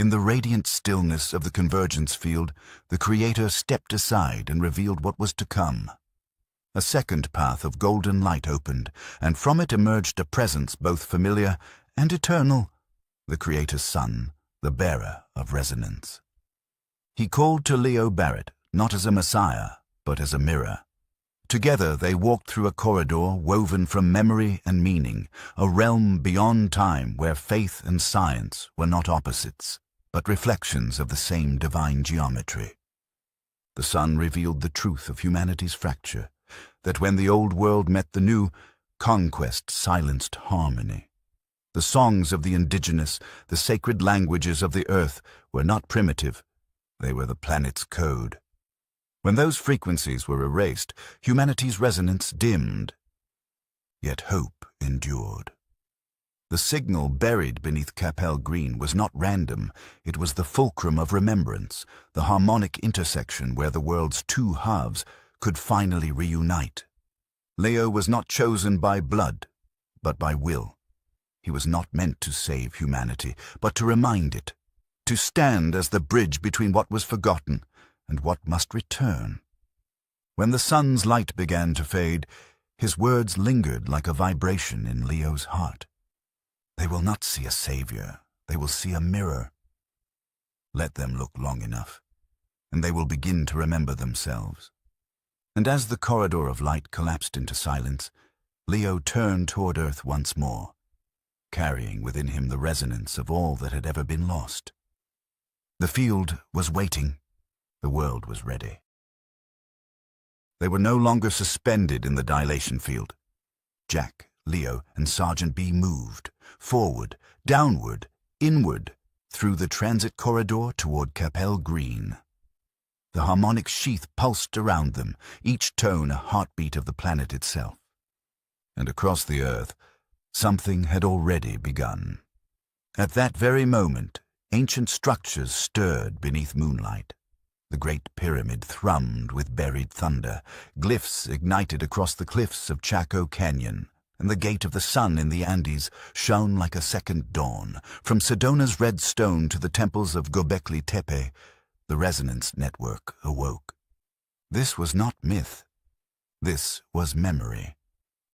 In the radiant stillness of the convergence field, the Creator stepped aside and revealed what was to come. A second path of golden light opened, and from it emerged a presence both familiar and eternal, the Creator's Son, the bearer of resonance. He called to Leo Barrett, not as a messiah, but as a mirror. Together they walked through a corridor woven from memory and meaning, a realm beyond time where faith and science were not opposites, but reflections of the same divine geometry. The Son revealed the truth of humanity's fracture, that when the old world met the new, conquest silenced harmony. The songs of the indigenous, the sacred languages of the earth were not primitive, they were the planet's code. When those frequencies were erased, humanity's resonance dimmed, yet hope endured. The signal buried beneath Capel Green was not random, it was the fulcrum of remembrance, the harmonic intersection where the world's two halves could finally reunite. Leo was not chosen by blood, but by will. He was not meant to save humanity, but to remind it, to stand as the bridge between what was forgotten and what must return. When the sun's light began to fade, his words lingered like a vibration in Leo's heart. They will not see a savior, they will see a mirror. Let them look long enough, and they will begin to remember themselves. And as the corridor of light collapsed into silence, Leo turned toward Earth once more, carrying within him the resonance of all that had ever been lost. The field was waiting. The world was ready. They were no longer suspended in the dilation field. Jack, Leo, and Sergeant B moved, forward, downward, inward, through the transit corridor toward Capel Green. The harmonic sheath pulsed around them, each tone a heartbeat of the planet itself. And across the earth, something had already begun. At that very moment, ancient structures stirred beneath moonlight. The great pyramid thrummed with buried thunder, glyphs ignited across the cliffs of Chaco Canyon, and the gate of the sun in the Andes shone like a second dawn. From Sedona's red stone to the temples of Göbekli Tepe, the resonance network awoke. This was not myth. This was memory.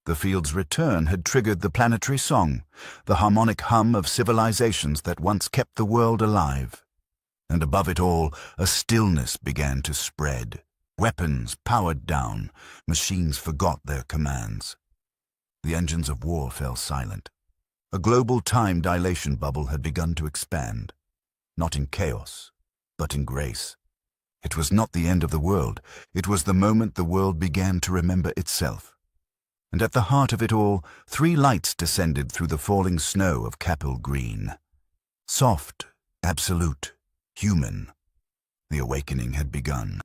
The field's return had triggered the planetary song, the harmonic hum of civilizations that once kept the world alive. And above it all, a stillness began to spread. Weapons powered down, machines forgot their commands. The engines of war fell silent. A global time dilation bubble had begun to expand, not in chaos, but in grace. It was not the end of the world, it was the moment the world began to remember itself. And at the heart of it all, 3 lights descended through the falling snow of Capel Green. Soft, absolute, human. The awakening had begun.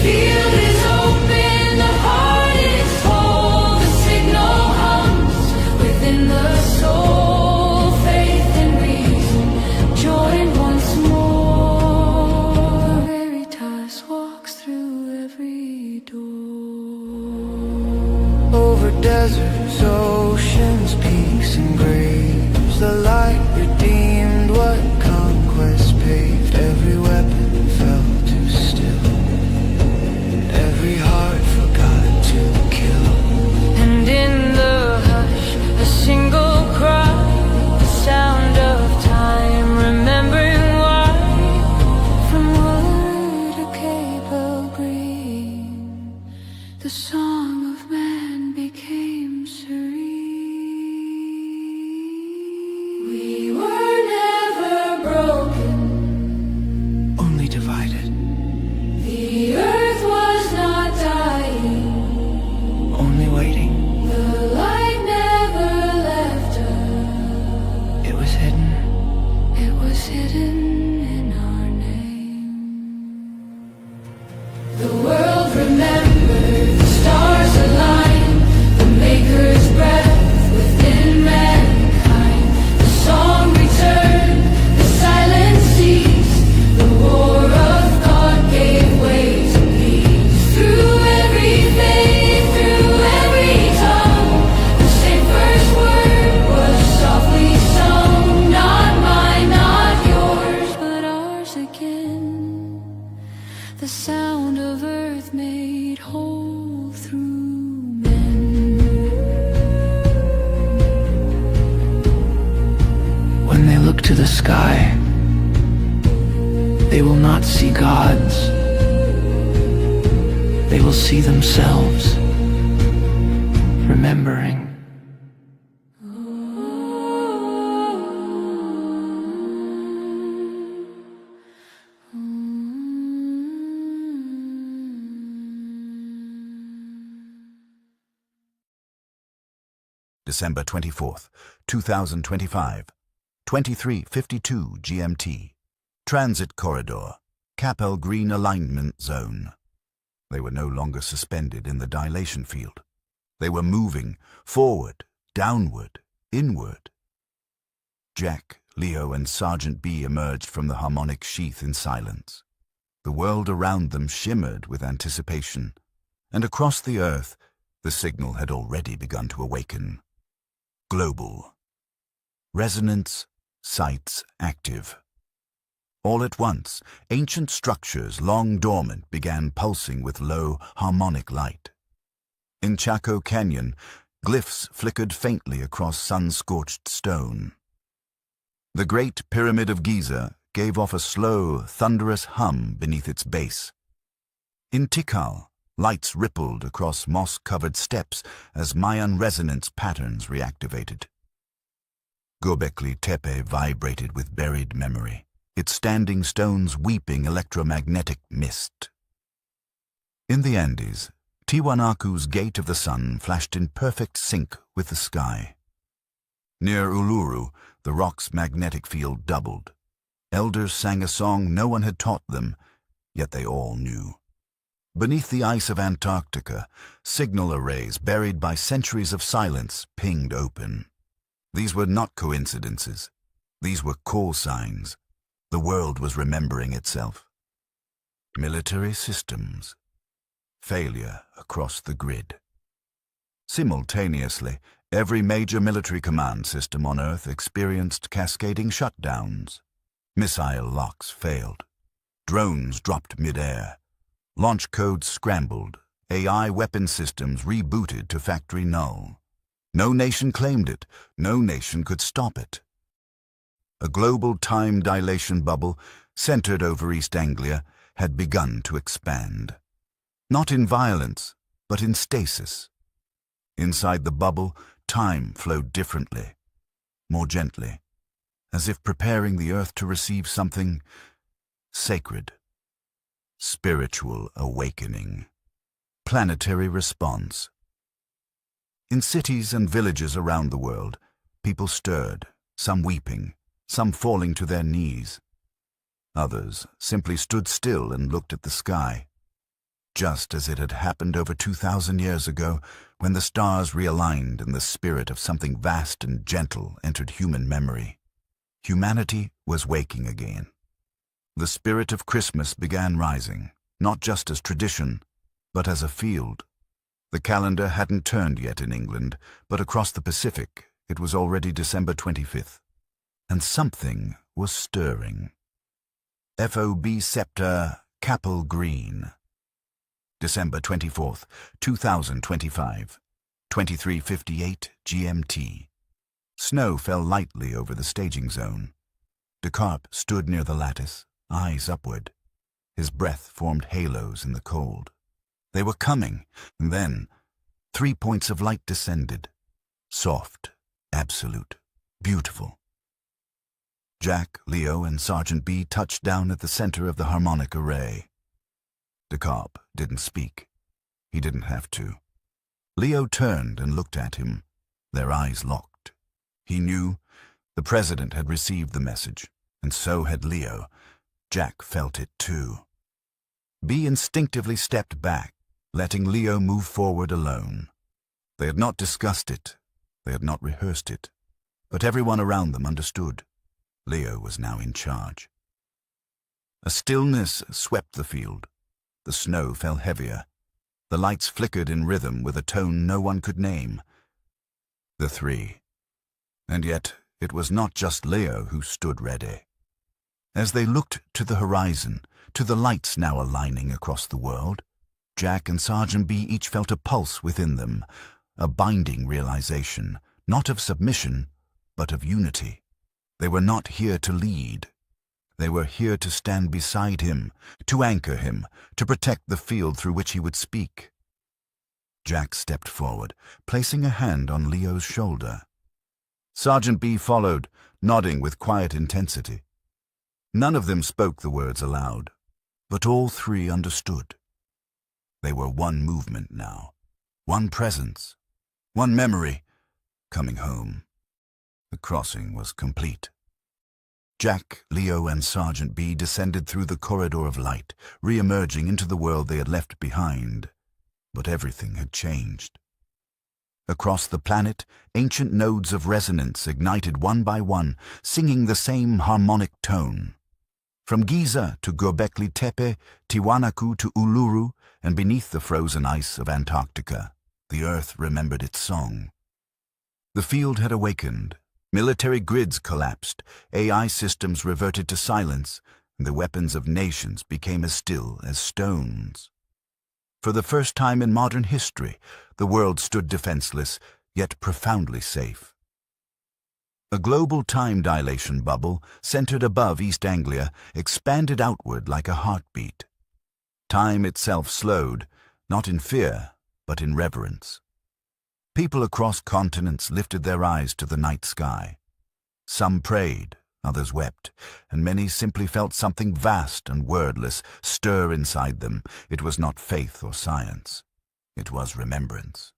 Field is open, the hidden in our name. The world remembers, the stars align, the Maker's breath within mankind. The song returned, the silence ceased, the war of God gave way to peace. Through every faith, through every tongue, the same first word was softly sung. Not mine, not yours, but ours again. The sound of earth made whole through men. When they look to the sky, they will not see gods. They will see themselves, remembering. December 24th, 2025, 23:52 GMT. Transit Corridor, Capel Green Alignment Zone. They were no longer suspended in the dilation field. They were moving forward, downward, inward. Jack, Leo, and Sergeant B emerged from the harmonic sheath in silence. The world around them shimmered with anticipation, and across the earth, the signal had already begun to awaken. Global. Resonance sites active. All at once, ancient structures long dormant began pulsing with low, harmonic light. In Chaco Canyon, glyphs flickered faintly across sun-scorched stone. The Great Pyramid of Giza gave off a slow, thunderous hum beneath its base. In Tikal, lights rippled across moss-covered steps as Mayan resonance patterns reactivated. Göbekli Tepe vibrated with buried memory, its standing stones weeping electromagnetic mist. In the Andes, Tiwanaku's Gate of the Sun flashed in perfect sync with the sky. Near Uluru, the rock's magnetic field doubled. Elders sang a song no one had taught them, yet they all knew. Beneath the ice of Antarctica, signal arrays buried by centuries of silence pinged open. These were not coincidences. These were call signs. The world was remembering itself. Military systems. Failure across the grid. Simultaneously, every major military command system on Earth experienced cascading shutdowns. Missile locks failed. Drones dropped mid-air. Launch codes scrambled. AI weapon systems rebooted to factory null. No nation claimed it. No nation could stop it. A global time dilation bubble, centered over East Anglia, had begun to expand. Not in violence, but in stasis. Inside the bubble, time flowed differently, more gently, as if preparing the Earth to receive something sacred. Spiritual awakening. Planetary response. In cities and villages around the world, people stirred, some weeping, some falling to their knees. Others simply stood still and looked at the sky, just as it had happened over 2,000 years ago when the stars realigned and the spirit of something vast and gentle entered human memory. Humanity was waking again. The spirit of Christmas began rising, not just as tradition, but as a field. The calendar hadn't turned yet in England, but across the Pacific it was already December 25th. And something was stirring. FOB Scepter, Capel Green. December 24th, 2025, 23:58 GMT. Snow fell lightly over the staging zone. Descartes stood near the lattice, eyes upward. His breath formed halos in the cold. They were coming, and then 3 points of light descended. Soft, absolute, beautiful. Jack, Leo, and Sergeant B touched down at the center of the harmonic array. Descartes didn't speak. He didn't have to. Leo turned and looked at him, their eyes locked. He knew the president had received the message. And so had Leo. Jack felt it too. B instinctively stepped back, letting Leo move forward alone. They had not discussed it. They had not rehearsed it. But everyone around them understood. Leo was now in charge. A stillness swept the field. The snow fell heavier. The lights flickered in rhythm with a tone no one could name. The three. And yet it was not just Leo who stood ready. As they looked to the horizon, to the lights now aligning across the world, Jack and Sergeant B each felt a pulse within them, a binding realization, not of submission, but of unity. They were not here to lead. They were here to stand beside him, to anchor him, to protect the field through which he would speak. Jack stepped forward, placing a hand on Leo's shoulder. Sergeant B followed, nodding with quiet intensity. None of them spoke the words aloud, but all three understood. They were one movement now, one presence, one memory, coming home. The crossing was complete. Jack, Leo, and Sergeant B descended through the corridor of light, re-emerging into the world they had left behind. But everything had changed. Across the planet, ancient nodes of resonance ignited one by one, singing the same harmonic tone. From Giza to Göbekli Tepe, Tiwanaku to Uluru, and beneath the frozen ice of Antarctica, the Earth remembered its song. The field had awakened. Military grids collapsed, AI systems reverted to silence, and the weapons of nations became as still as stones. For the first time in modern history, the world stood defenseless, yet profoundly safe. A global time dilation bubble, centered above East Anglia, expanded outward like a heartbeat. Time itself slowed, not in fear, but in reverence. People across continents lifted their eyes to the night sky. Some prayed, others wept, and many simply felt something vast and wordless stir inside them. It was not faith or science. It was remembrance.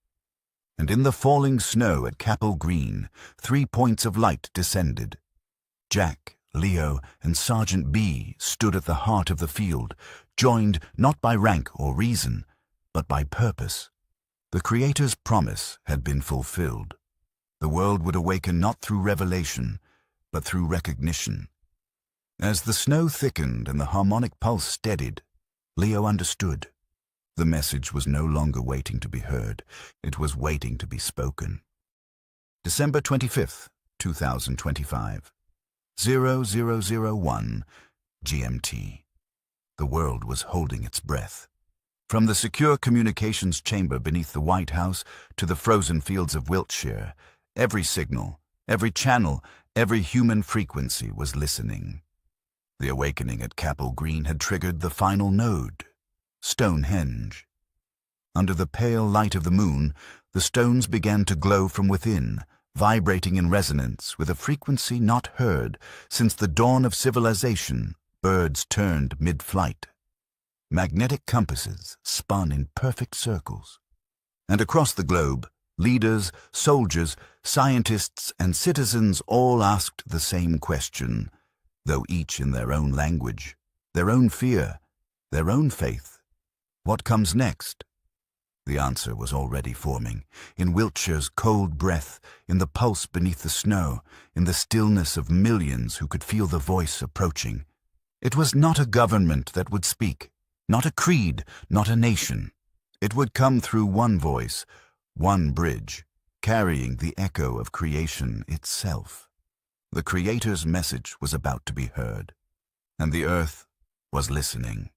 And in the falling snow at Capel Green, 3 points of light descended. Jack, Leo, and Sergeant B stood at the heart of the field, joined not by rank or reason, but by purpose. The Creator's promise had been fulfilled. The world would awaken not through revelation, but through recognition. As the snow thickened and the harmonic pulse steadied, Leo understood. The message was no longer waiting to be heard. It was waiting to be spoken. December 25th, 2025. 0001 GMT. The world was holding its breath. From the secure communications chamber beneath the White House to the frozen fields of Wiltshire, every signal, every channel, every human frequency was listening. The awakening at Capel Green had triggered the final node, Stonehenge. Under the pale light of the moon, the stones began to glow from within, vibrating in resonance with a frequency not heard since the dawn of civilization. Birds turned mid-flight. Magnetic compasses spun in perfect circles. And across the globe, leaders, soldiers, scientists, and citizens all asked the same question, though each in their own language, their own fear, their own faith. What comes next? The answer was already forming, in Wiltshire's cold breath, in the pulse beneath the snow, in the stillness of millions who could feel the voice approaching. It was not a government that would speak, not a creed, not a nation. It would come through one voice, one bridge, carrying the echo of creation itself. The Creator's message was about to be heard, and the earth was listening.